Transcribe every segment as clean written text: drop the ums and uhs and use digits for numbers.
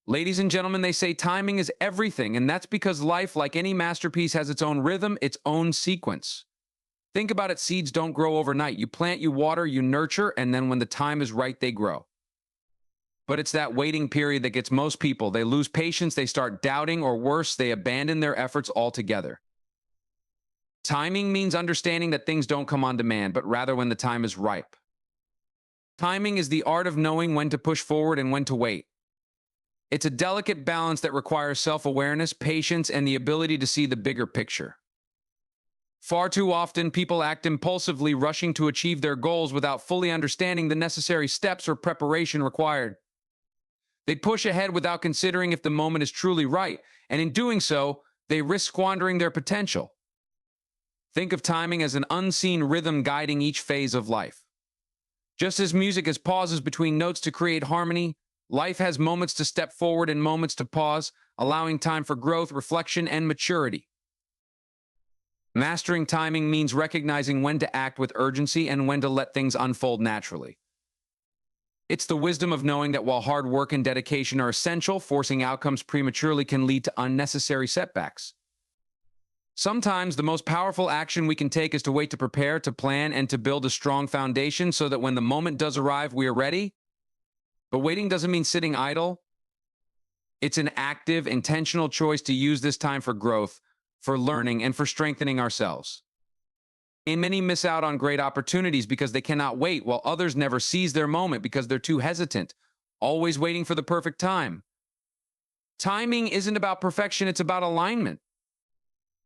Ladies and gentlemen, they say timing is everything, and that's because life, like any masterpiece, has its own rhythm, its own sequence. Think about it, seeds don't grow overnight. You plant, you water, you nurture, and then when the time is right, they grow. But it's that waiting period that gets most people. They lose patience, they start doubting, or worse, they abandon their efforts altogether. Timing means understanding that things don't come on demand, but rather when the time is ripe. Timing is the art of knowing when to push forward and when to wait. It's a delicate balance that requires self-awareness, patience, and the ability to see the bigger picture. Far too often, people act impulsively, rushing to achieve their goals without fully understanding the necessary steps or preparation required. They push ahead without considering if the moment is truly right, and in doing so, they risk squandering their potential. Think of timing as an unseen rhythm guiding each phase of life. Just as music has pauses between notes to create harmony, life has moments to step forward and moments to pause, allowing time for growth, reflection, and maturity. Mastering timing means recognizing when to act with urgency and when to let things unfold naturally. It's the wisdom of knowing that while hard work and dedication are essential, forcing outcomes prematurely can lead to unnecessary setbacks. Sometimes the most powerful action we can take is to wait, to prepare, to plan, and to build a strong foundation so that when the moment does arrive, we are ready. But waiting doesn't mean sitting idle. It's an active, intentional choice to use this time for growth, for learning, and for strengthening ourselves. And many miss out on great opportunities because they cannot wait, while others never seize their moment because they're too hesitant, always waiting for the perfect time. Timing isn't about perfection, it's about alignment.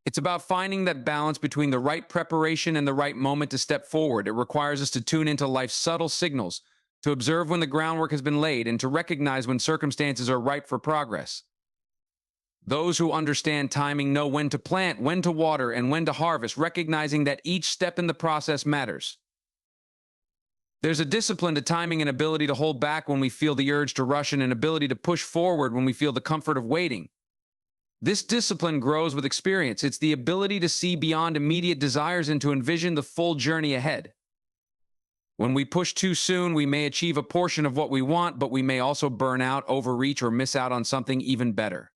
It's about finding that balance between the right preparation and the right moment to step forward. It requires us to tune into life's subtle signals, to observe when the groundwork has been laid, and to recognize when circumstances are ripe for progress. Those who understand timing know when to plant, when to water, and when to harvest, recognizing that each step in the process matters. There's a discipline to timing, an ability to hold back when we feel the urge to rush, and an ability to push forward when we feel the comfort of waiting. This discipline grows with experience. It's the ability to see beyond immediate desires and to envision the full journey ahead. When we push too soon, we may achieve a portion of what we want, but we may also burn out, overreach, or miss out on something even better.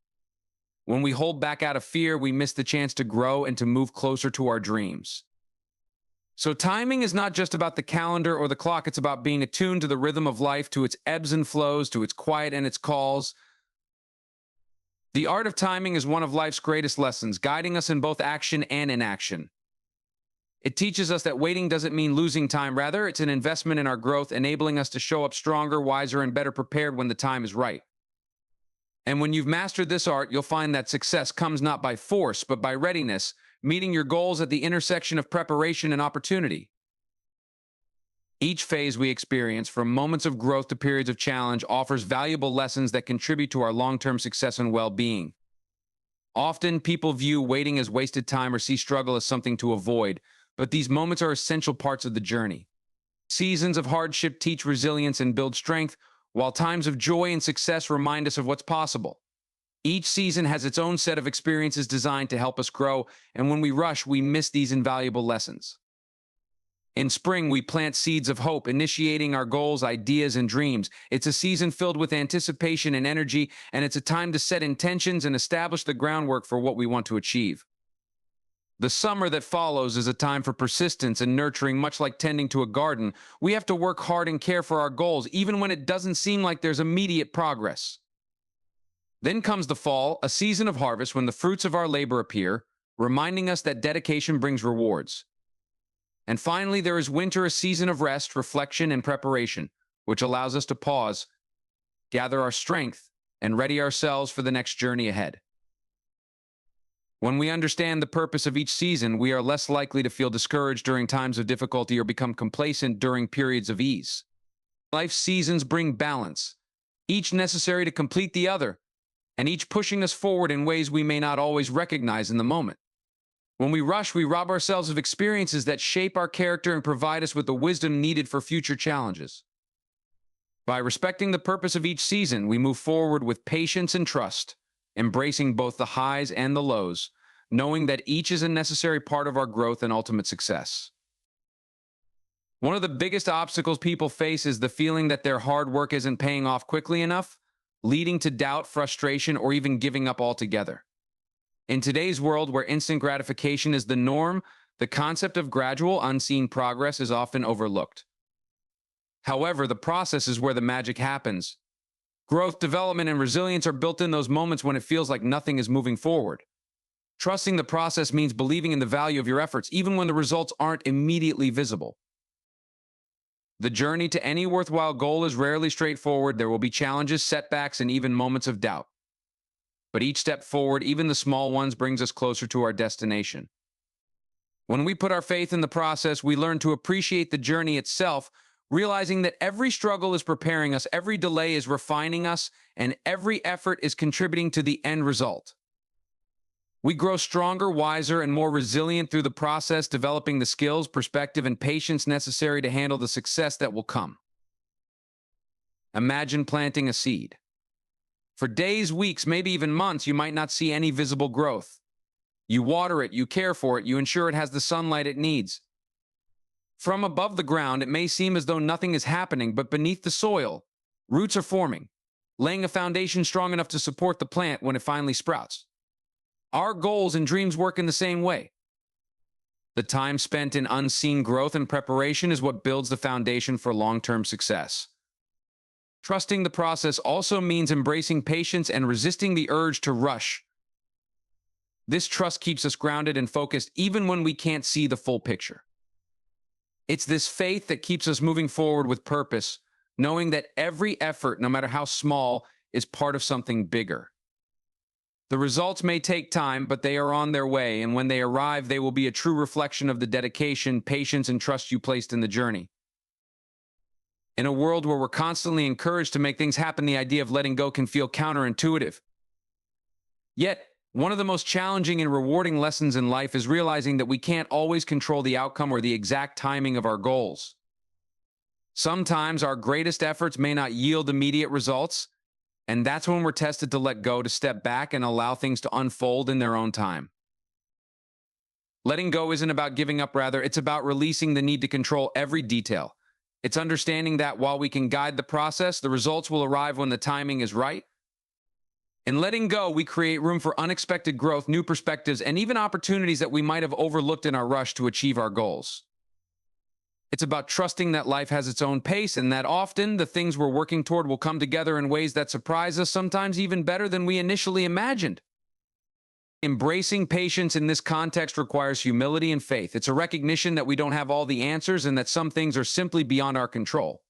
When we hold back out of fear, we miss the chance to grow and to move closer to our dreams. So timing is not just about the calendar or the clock. It's about being attuned to the rhythm of life, to its ebbs and flows, to its quiet and its calls. The art of timing is one of life's greatest lessons, guiding us in both action and inaction. It teaches us that waiting doesn't mean losing time. Rather, it's an investment in our growth, enabling us to show up stronger, wiser, and better prepared when the time is right. And when you've mastered this art, you'll find that success comes not by force, but by readiness, meeting your goals at the intersection of preparation and opportunity. Each phase we experience, from moments of growth to periods of challenge, offers valuable lessons that contribute to our long-term success and well-being. Often, people view waiting as wasted time or see struggle as something to avoid, but these moments are essential parts of the journey. Seasons of hardship teach resilience and build strength, while times of joy and success remind us of what's possible. Each season has its own set of experiences designed to help us grow, and when we rush, we miss these invaluable lessons. In spring, we plant seeds of hope, initiating our goals, ideas, and dreams. It's a season filled with anticipation and energy, and it's a time to set intentions and establish the groundwork for what we want to achieve. The summer that follows is a time for persistence and nurturing. Much like tending to a garden, we have to work hard and care for our goals, even when it doesn't seem like there's immediate progress. Then comes the fall, a season of harvest when the fruits of our labor appear, reminding us that dedication brings rewards. And finally, there is winter, a season of rest, reflection, and preparation, which allows us to pause, gather our strength, and ready ourselves for the next journey ahead. When we understand the purpose of each season, we are less likely to feel discouraged during times of difficulty or become complacent during periods of ease. Life's seasons bring balance, each necessary to complete the other, and each pushing us forward in ways we may not always recognize in the moment. When we rush, we rob ourselves of experiences that shape our character and provide us with the wisdom needed for future challenges. By respecting the purpose of each season, we move forward with patience and trust, embracing both the highs and the lows, knowing that each is a necessary part of our growth and ultimate success. One of the biggest obstacles people face is the feeling that their hard work isn't paying off quickly enough. leading to doubt, frustration, or even giving up altogether. In today's world where instant gratification is the norm, the concept of gradual, unseen progress is often overlooked. However, the process is where the magic happens. Growth, development, and resilience are built in those moments when it feels like nothing is moving forward. Trusting the process means believing in the value of your efforts, even when the results aren't immediately visible. The journey to any worthwhile goal is rarely straightforward. There will be challenges, setbacks, and even moments of doubt. But each step forward, even the small ones, brings us closer to our destination. When we put our faith in the process, we learn to appreciate the journey itself, realizing that every struggle is preparing us, every delay is refining us, and every effort is contributing to the end result. We grow stronger, wiser, and more resilient through the process, developing the skills, perspective, and patience necessary to handle the success that will come. Imagine planting a seed. For days, weeks, maybe even months, you might not see any visible growth. You water it, you care for it, you ensure it has the sunlight it needs. From above the ground, it may seem as though nothing is happening, but beneath the soil, roots are forming, laying a foundation strong enough to support the plant when it finally sprouts. Our goals and dreams work in the same way. The time spent in unseen growth and preparation is what builds the foundation for long-term success. Trusting the process also means embracing patience and resisting the urge to rush. This trust keeps us grounded and focused even when we can't see the full picture. It's this faith that keeps us moving forward with purpose, knowing that every effort, no matter how small, is part of something bigger. The results may take time, but they are on their way, and when they arrive, they will be a true reflection of the dedication, patience, and trust you placed in the journey. In a world where we're constantly encouraged to make things happen, the idea of letting go can feel counterintuitive. Yet, one of the most challenging and rewarding lessons in life is realizing that we can't always control the outcome or the exact timing of our goals. Sometimes our greatest efforts may not yield immediate results, and that's when we're tested to let go, to step back and allow things to unfold in their own time. Letting go isn't about giving up, rather, it's about releasing the need to control every detail. It's understanding that while we can guide the process, the results will arrive when the timing is right. In letting go, we create room for unexpected growth, new perspectives, and even opportunities that we might have overlooked in our rush to achieve our goals. It's about trusting that life has its own pace and that often the things we're working toward will come together in ways that surprise us, sometimes even better than we initially imagined. Embracing patience in this context requires humility and faith. It's a recognition that we don't have all the answers and that some things are simply beyond our control.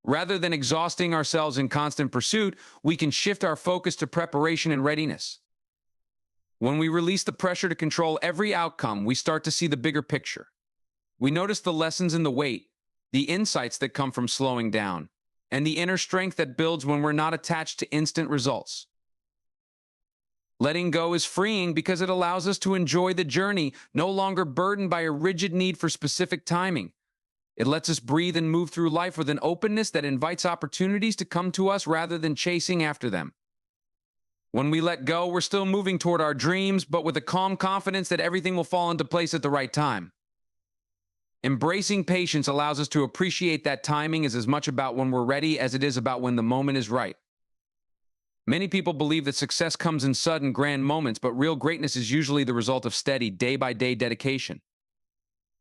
Rather than exhausting ourselves in constant pursuit, we can shift our focus to preparation and readiness. When we release the pressure to control every outcome, we start to see the bigger picture. We notice the lessons in the wait, the insights that come from slowing down, and the inner strength that builds when we're not attached to instant results. Letting go is freeing because it allows us to enjoy the journey, no longer burdened by a rigid need for specific timing. It lets us breathe and move through life with an openness that invites opportunities to come to us rather than chasing after them. When we let go, we're still moving toward our dreams, but with a calm confidence that everything will fall into place at the right time. Embracing patience allows us to appreciate that timing is as much about when we're ready as it is about when the moment is right. Many people believe that success comes in sudden, grand moments, but real greatness is usually the result of steady, day-by-day dedication.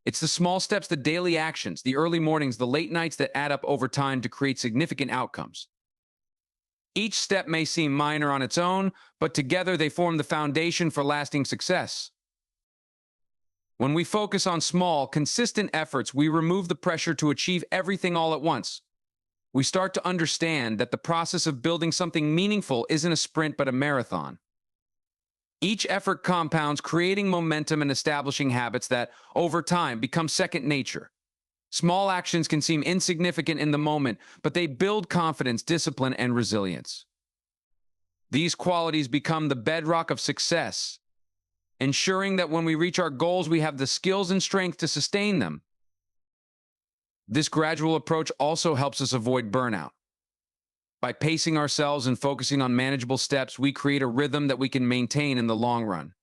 It's the small steps, the daily actions, the early mornings, the late nights that add up over time to create significant outcomes. Each step may seem minor on its own, but together they form the foundation for lasting success. When we focus on small, consistent efforts, we remove the pressure to achieve everything all at once. We start to understand that the process of building something meaningful isn't a sprint but a marathon. Each effort compounds, creating momentum and establishing habits that, over time, become second nature. Small actions can seem insignificant in the moment, but they build confidence, discipline, and resilience. These qualities become the bedrock of success, ensuring that when we reach our goals, we have the skills and strength to sustain them. This gradual approach also helps us avoid burnout. By pacing ourselves and focusing on manageable steps, we create a rhythm that we can maintain in the long run.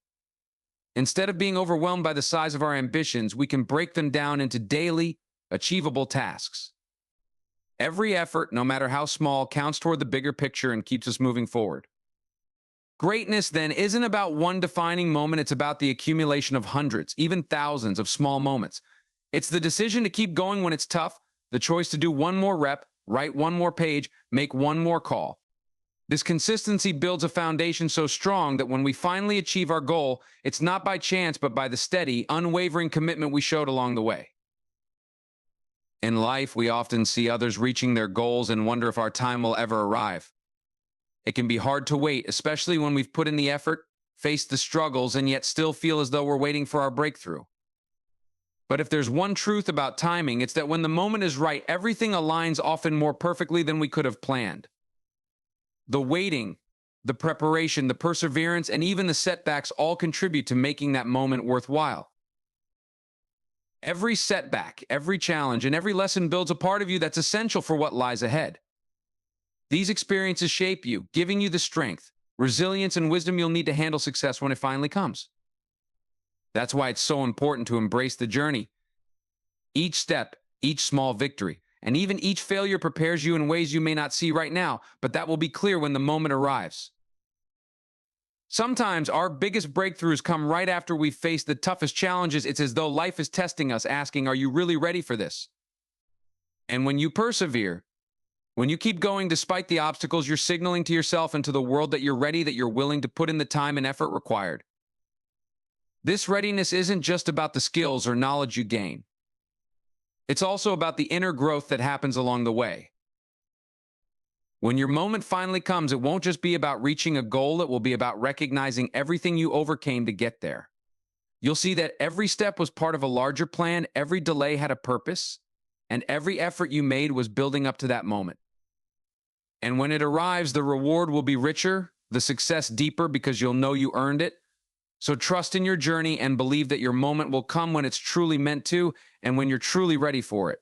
Instead of being overwhelmed by the size of our ambitions, we can break them down into daily, achievable tasks. Every effort, no matter how small, counts toward the bigger picture and keeps us moving forward. Greatness, then, isn't about one defining moment. It's about the accumulation of hundreds, even thousands of small moments. It's the decision to keep going when it's tough, the choice to do one more rep, write one more page, make one more call. This consistency builds a foundation so strong that when we finally achieve our goal, it's not by chance, but by the steady, unwavering commitment we showed along the way. In life, we often see others reaching their goals and wonder if our time will ever arrive. It can be hard to wait, especially when we've put in the effort, faced the struggles, and yet still feel as though we're waiting for our breakthrough. But if there's one truth about timing, it's that when the moment is right, everything aligns often more perfectly than we could have planned. The waiting, the preparation, the perseverance, and even the setbacks all contribute to making that moment worthwhile. Every setback, every challenge, and every lesson builds a part of you that's essential for what lies ahead. These experiences shape you, giving you the strength, resilience, and wisdom you'll need to handle success when it finally comes. That's why it's so important to embrace the journey. Each step, each small victory, and even each failure prepares you in ways you may not see right now, but that will be clear when the moment arrives. Sometimes our biggest breakthroughs come right after we've faced the toughest challenges. It's as though life is testing us, asking, are you really ready for this? And when you persevere, when you keep going despite the obstacles, you're signaling to yourself and to the world that you're ready, that you're willing to put in the time and effort required. This readiness isn't just about the skills or knowledge you gain. It's also about the inner growth that happens along the way. When your moment finally comes, it won't just be about reaching a goal, it will be about recognizing everything you overcame to get there. You'll see that every step was part of a larger plan, every delay had a purpose, and every effort you made was building up to that moment. And when it arrives, the reward will be richer, the success deeper, because you'll know you earned it. So trust in your journey and believe that your moment will come when it's truly meant to and when you're truly ready for it.